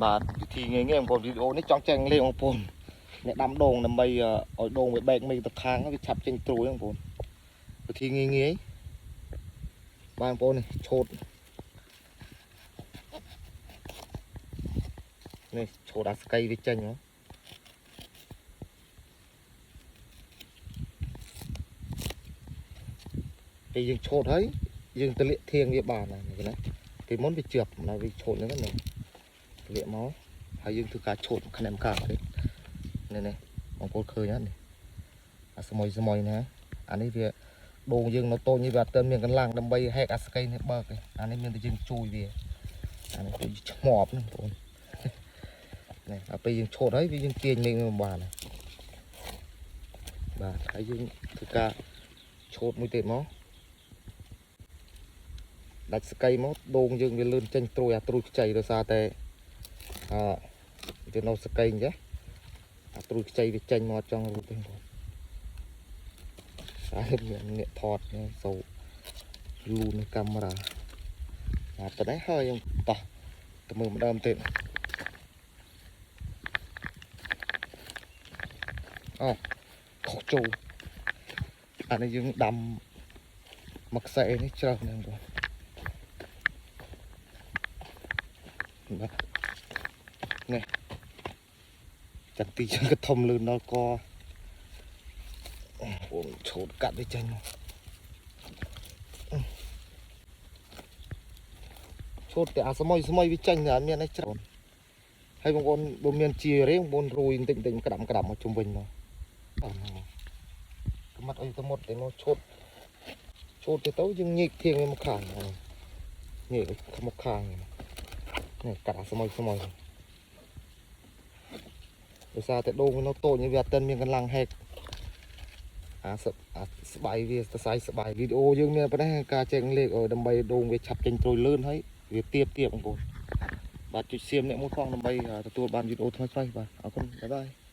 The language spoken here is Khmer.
បាទវិធីងាយៗបងប្អូនវីដេអូនេះចង់ចែកលេងបងប្អូនអ្នកដាំដូងដើម្បីឲ្យដូងវាបែកមេទៅខាងវាឆាប់ចេញត្រួយបងប្អូនវិធីងាយៗបងប្អូននេះឆូតនេះឆូតអាស្កៃវាចេញមកពេលយើងឆូតហើយយើងទម្លាក់ធាងវាបានណាពីមុនវាជាប់ណាវាឆូតហ្នឹងណាទម្លាក់មកហើយយើងធ្វើការឆូតខ្នែមខាងនេះនេះបងប្អូនឃើញហ្នឹងអាស្មយណាអានេះវាដូងយើងនៅតូចនេះវាអត់ទាន់មានកន្លងដើម្បីហែកអាស្កៃនេះបើកទេអានេះមានតែយើងជួយវាអានេះគឺឆ្មប់ហ្នឹងបងប្អូននេះដល់ពេលយើងឆូតហើយវាយើងទាញលេងមកបានបាទហើយយើងធ្វើការឆូតមួយទៀតមកដាច់ស្កៃមកដូងយើងវាលឿនចេញត្រួយអាត្រួយខ្ចីដោយសារតែវានៅស្កៃអញ្ចឹងអាត្រួយខ្ចីវាចេញមកចង់រួចទេបងហើយអ្នកថតសូលូនកាមេរ៉ាបាទតែនេះហើយយើងតោះទៅមើលម្ដងទៀតអូខុសចូលអានេះយើងដាំមកខ្សែនេះច្រើនណាស់បងបាទនេះចាក់ទីចឹងក៏ធំលឿនដល់កអូឆូតកាត់វាចេញឆូតតែអាស្មយវាចេញតែអត់មានអីច្រើនហើយបងប្អូនបើមានជារៀងបងប្អូនរួយបន្តិចក្តាំមកជុំវិញមកកំត់អីទៅមុតតែមកឆូតទៅយើងញែកធាងមកខាងញែកមកខាងនេះកាត់អាស្មយដោយសារតែដូងវានៅតូចវាអត់ទាន់មានកន្លងហែកអាស្បៃវាសរសៃស្បៃវីដេអូយើងមានប៉ុណ្ណេះការចែកលេខដើម្បីដូងវាឆាប់ចេញត្រួយលឿនហើយវាទៀបបងប្អូនបាទជួយសៀមអ្នកមួយផងដើម្បីទទួលបានវីដេអូថ្មីៗបាទអរគុណបាយបាយ